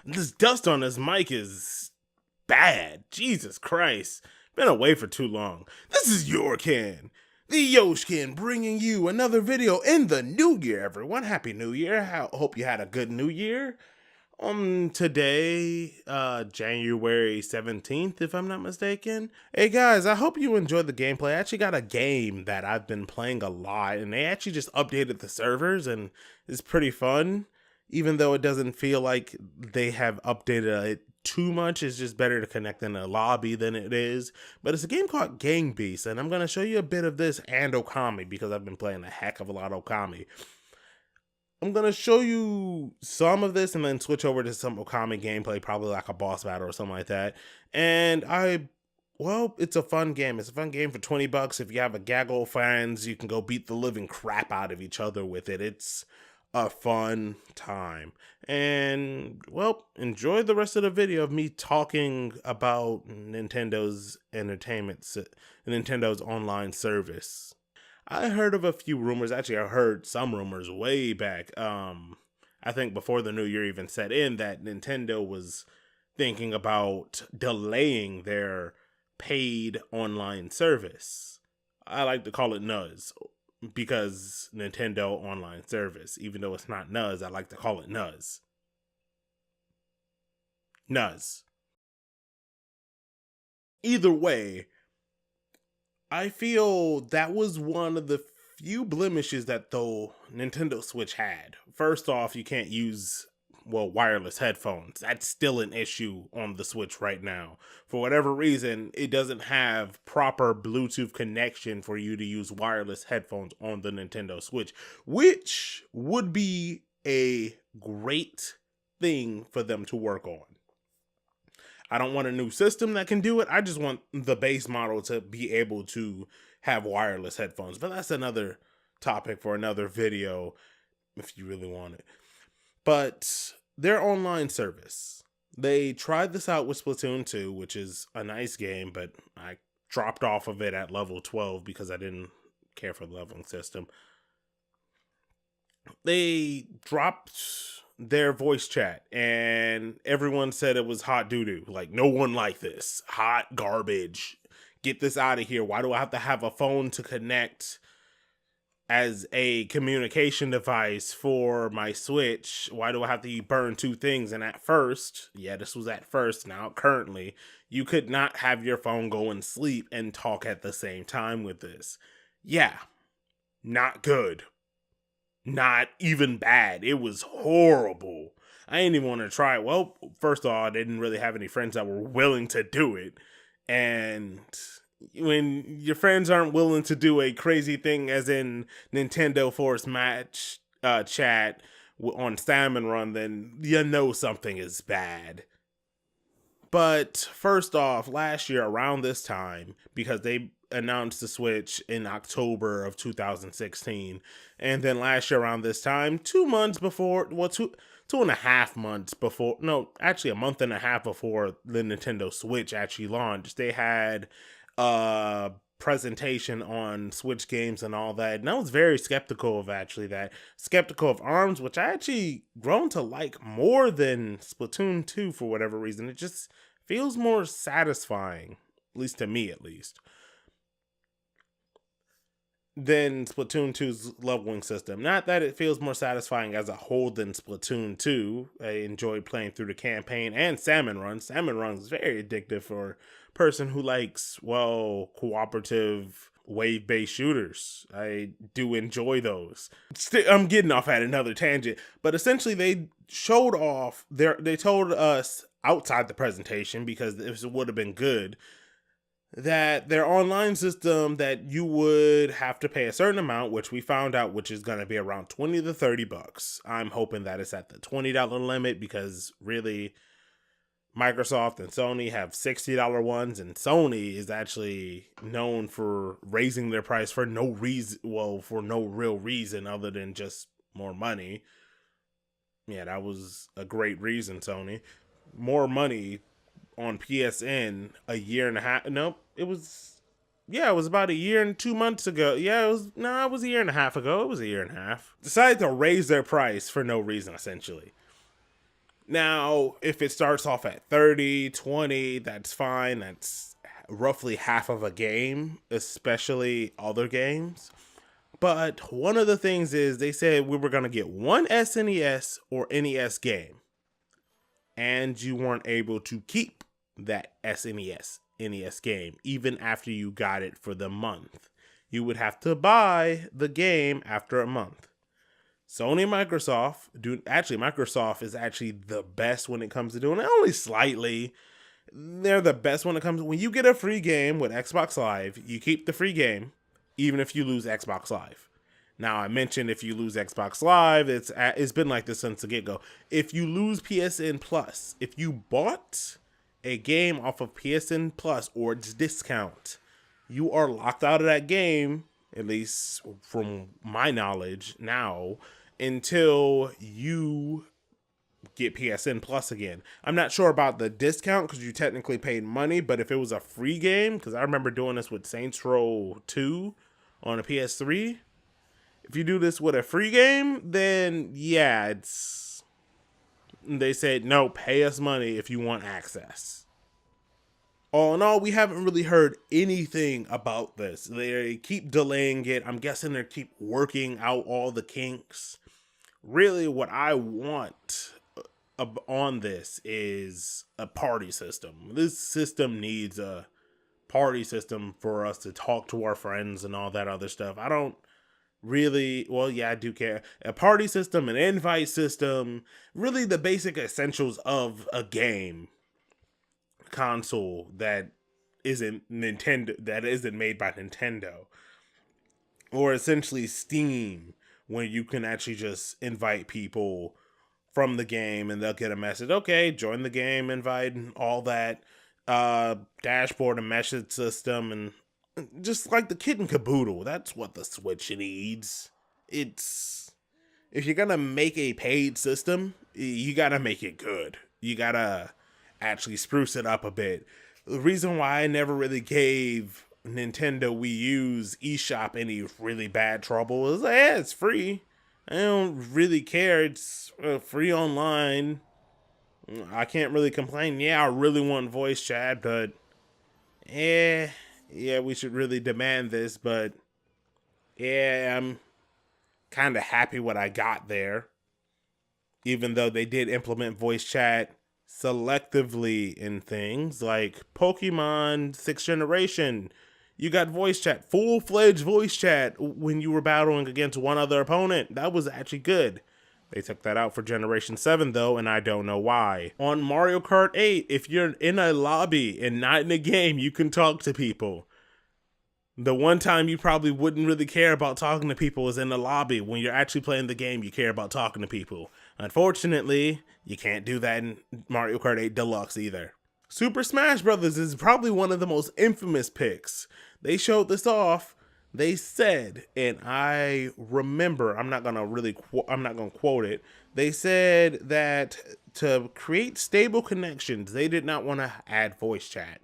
This dust on his mic is bad. Jesus Christ. Been away for too long. This is Yoshken, the Yoshken, bringing you another video in the new year, everyone. Happy New Year. Hope you had a good New Year. Today, January 17th, if I'm not mistaken. Hey guys, I hope you enjoyed the gameplay. I actually got a game that I've been playing a lot, and they actually just updated the servers, and it's pretty fun. Even though it doesn't feel like they have updated it too much, it's just better to connect in a lobby than it is. But it's a game called Gang Beasts, and I'm going to show you a bit of this and Okami, because I've been playing a heck of a lot of Okami. I'm going to show you some of this and then switch over to some Okami gameplay, probably like a boss battle or something like that. And well, it's a fun game. It's a fun game for 20 bucks. If you have a gaggle of friends, you can go beat the living crap out of each other with it. It's a fun time. And, well, enjoy the rest of the video of me talking about Nintendo's Nintendo's online service. I heard of a few rumors. Actually, I heard some rumors way back. I think before the new year even set in, that Nintendo was thinking about delaying their paid online service. I like to call it NOS, because Nintendo Online Service. Even though it's not NOS, I like to call it NOS. NOS. Either way, I feel that was one of the few blemishes that the Nintendo Switch had. First off, you can't use, well, wireless headphones. That's still an issue on the Switch right now. For whatever reason, it doesn't have proper Bluetooth connection for you to use wireless headphones on the Nintendo Switch, which would be a great thing for them to work on. I don't want a new system that can do it. I just want the base model to be able to have wireless headphones. But that's another topic for another video if you really want it. But their online service, they tried this out with Splatoon 2, which is a nice game, but I dropped off of it at level 12 because I didn't care for the leveling system. They dropped their voice chat and everyone said it was hot doo-doo. Like, no one liked this. Hot garbage. Get this out of here. Why do I have to have a phone to connect as a communication device for my Switch? Why do I have to burn two things? And at first, yeah, this was at first, now currently, you could not have your phone go and sleep and talk at the same time with this. Yeah, not good. Not even bad. It was horrible. I didn't even want to try it. Well, first of all, I didn't really have any friends that were willing to do it. And when your friends aren't willing to do a crazy thing, as in Nintendo Force Match chat on Salmon Run, then you know something is bad. But first off, last year around this time, because they announced the Switch in October of 2016, and then last year around this time, 2 months before, well, two and a half months before, no, actually a month and a half before the Nintendo Switch actually launched, they had a presentation on Switch games and all that, and I was very skeptical of ARMS, which I actually grown to like more than Splatoon 2 for whatever reason. It just feels more satisfying, at least to me, than Splatoon 2's leveling system. Not that it feels more satisfying as a whole than Splatoon 2. I enjoyed playing through the campaign and Salmon Run. Salmon Run is very addictive for a person who likes, well, cooperative wave-based shooters. I do enjoy those. I'm getting off at another tangent, but essentially they showed off, they told us outside the presentation, because this would have been good, that their online system, that you would have to pay a certain amount, which we found out, which is going to be around 20 to 30 bucks. I'm hoping that it's at the $20 limit, because really Microsoft and Sony have $60 ones, and Sony is actually known for raising their price for no reason, well, for no real reason other than just more money. Yeah, that was a great reason, Sony. More money on PSN a year and a half. Nope, it was about a year and 2 months ago. Yeah, it was a year and a half ago. It was a year and a half. Decided to raise their price for no reason, essentially. Now, if it starts off at 30, 20, that's fine. That's roughly half of a game, especially other games. But one of the things is they said we were going to get one SNES or NES game, and you weren't able to keep that SNES NES game even after you got it for the month. You would have to buy the game after a month. Sony and Microsoft Microsoft is actually the best when it comes to doing it, only slightly. They're the best when it comes when you get a free game with Xbox Live, you keep the free game even if you lose Xbox Live. Now, I mentioned if you lose Xbox Live, it's been like this since the get-go. If you lose PSN Plus, if you bought a game off of PSN Plus or its discount, you are locked out of that game, at least from my knowledge now, until you get PSN Plus again. I'm not sure about the discount because you technically paid money, but if it was a free game, because I remember doing this with Saints Row 2 on a PS3, if you do this with a free game, then yeah, they said, no, pay us money if you want access. All in all, we haven't really heard anything about this. They keep delaying it. I'm guessing they keep working out all the kinks. Really, what I want on this is a party system. This system needs a party system for us to talk to our friends and all that other stuff. I don't really, well, yeah, I do care. A party system, an invite system, really the basic essentials of a game console that isn't made by Nintendo, or essentially Steam, where you can actually just invite people from the game and they'll get a message, okay, join the game, invite, and all that dashboard and message system, and just like the kit and caboodle. That's what the Switch needs. It's, if you're gonna make a paid system, you gotta make it good. You gotta actually spruce it up a bit. The reason why I never really gave Nintendo Wii U's eShop any really bad trouble is like, yeah, it's free. I don't really care. It's free online. I can't really complain. Yeah, I really want voice chat, but yeah, we should really demand this. But yeah, I'm kind of happy what I got there. Even though they did implement voice chat selectively in things like Pokemon 6th generation. You got voice chat, full-fledged voice chat when you were battling against one other opponent. That was actually good. They took that out for Generation 7, though, and I don't know why. On Mario Kart 8, if you're in a lobby and not in a game, you can talk to people. The one time you probably wouldn't really care about talking to people is in the lobby. When you're actually playing the game, you care about talking to people. Unfortunately, you can't do that in Mario Kart 8 Deluxe either. Super Smash Bros. Is probably one of the most infamous picks. They showed this off. They said, and I remember, I'm not gonna quote it. They said that to create stable connections, they did not want to add voice chat.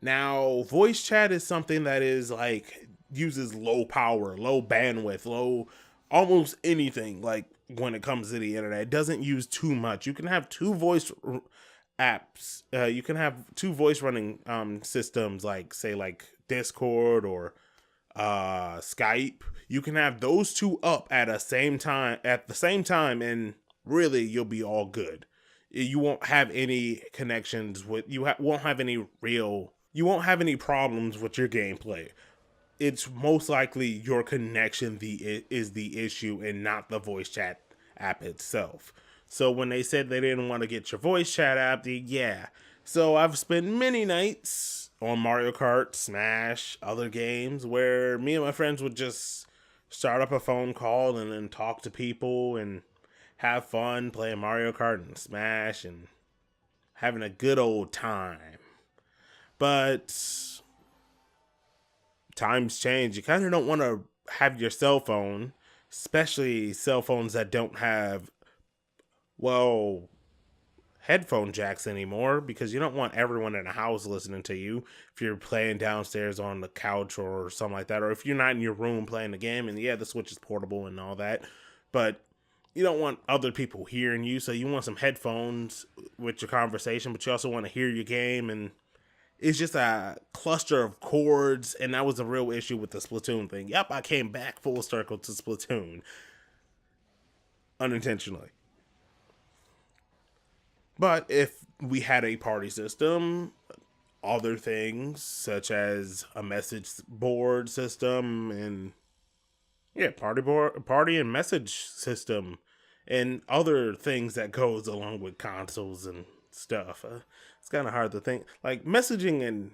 Now, voice chat is something that is like uses low power, low bandwidth, low almost anything. Like when it comes to the internet, it doesn't use too much. You can have two voice apps. You can have two voice running systems, like say like Discord or Skype. You can have those two up at the same time, and really you'll be all good. You won't have any connections with won't have any problems with your gameplay. It's most likely your connection is the issue and not the voice chat app itself. So when they said they didn't want to get your voice chat app, yeah. So I've spent many nights on Mario Kart, Smash, other games where me and my friends would just start up a phone call and then talk to people and have fun playing Mario Kart and Smash and having a good old time. But times change. You kind of don't want to have your cell phone, especially cell phones that don't have, well, headphone jacks anymore, because you don't want everyone in the house listening to you if you're playing downstairs on the couch or something like that, or if you're not in your room playing the game. And yeah, the Switch is portable and all that, but you don't want other people hearing you, so you want some headphones with your conversation, but you also want to hear your game, and it's just a cluster of chords, and that was a real issue with the Splatoon thing. Yep, I came back full circle to Splatoon. Unintentionally. But if we had a party system, other things such as a message board system and party and message system and other things that goes along with consoles and stuff. It's kind of hard to think. Like messaging and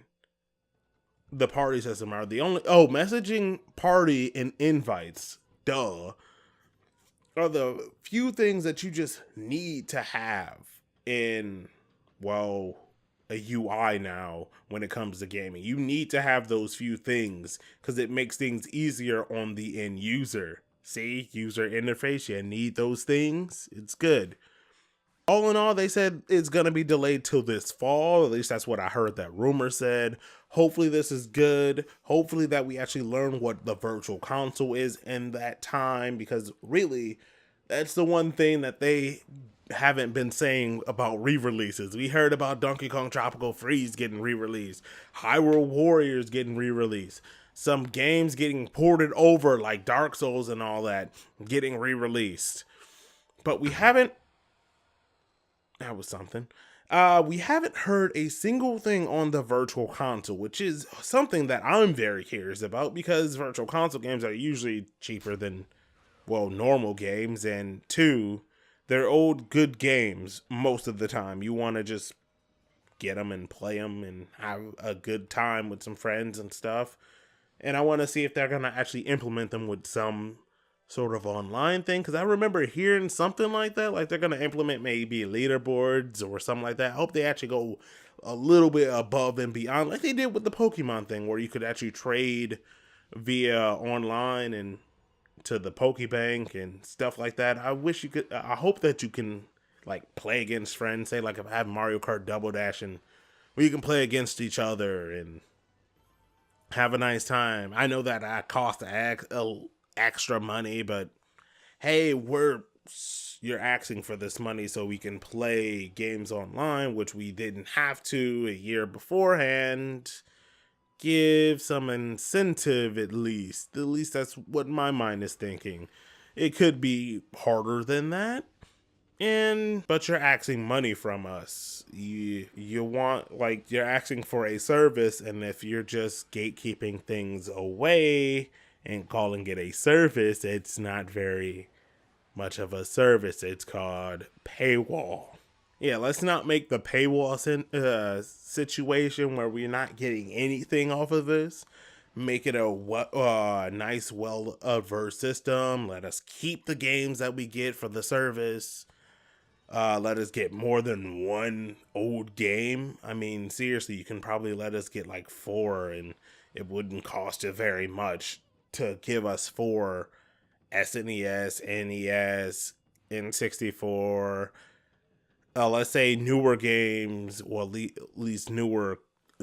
the party system are the only messaging, party, and invites, duh, are the few things that you just need to have in, well, a UI now when it comes to gaming. You need to have those few things because it makes things easier on the end user. See, user interface, you need those things. It's good. All in all, they said it's going to be delayed till this fall. At least that's what I heard that rumor said. Hopefully this is good. Hopefully that we actually learn what the virtual console is in that time, because really that's the one thing that they haven't been saying about re-releases. We heard about Donkey Kong Tropical Freeze getting re-released, Hyrule Warriors getting re-released, some games getting ported over like Dark Souls and all that getting re-released. But we haven't, that was something. We haven't heard a single thing on the virtual console, which is something that I'm very curious about, because virtual console games are usually cheaper than, well, normal games, and two, they're old good games most of the time. You want to just get them and play them and have a good time with some friends and stuff. And I want to see if they're going to actually implement them with some sort of online thing, because I remember hearing something like that, like they're going to implement maybe leaderboards or something like that. I hope they actually go a little bit above and beyond, like they did with the Pokemon thing, where you could actually trade via online and to the Pokebank and stuff like that. I hope that you can like play against friends, say like if I have Mario Kart Double Dash, and where you can play against each other and have a nice time. I know that I cost extra money, but hey, you're asking for this money so we can play games online, which we didn't have to a year beforehand. Give some incentive at least. At least that's what my mind is thinking. It could be harder than that. But you're asking money from us. You want, like, you're asking for a service, and if you're just gatekeeping things away and calling it a service, it's not very much of a service. It's called paywall. Yeah, let's not make the paywall situation where we're not getting anything off of this. Make it a nice, well-versed system. Let us keep the games that we get for the service. Let us get more than one old game. I mean, seriously, you can probably let us get like 4, and it wouldn't cost you very much to give us 4 SNES, NES, N64. Let's say newer games, or at least newer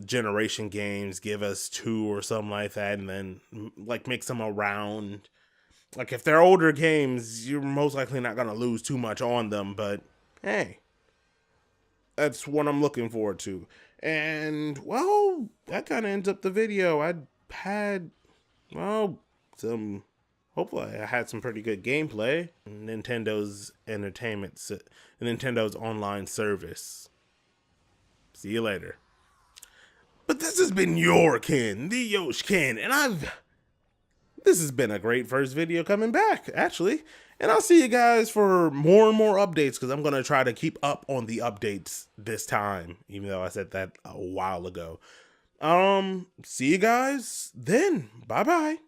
generation games, give us 2 or something like that, and then like mix them around. Like if they're older games, you're most likely not going to lose too much on them, but hey, that's what I'm looking forward to. And well, that kind of ends up the video. I had, well, hopefully I had some pretty good gameplay. Nintendo's Nintendo's online service. See you later. But this has been Yoshken, the Yoshken, and this has been a great first video coming back, actually. And I'll see you guys for more and more updates, because I'm going to try to keep up on the updates this time, even though I said that a while ago. See you guys then. Bye-bye.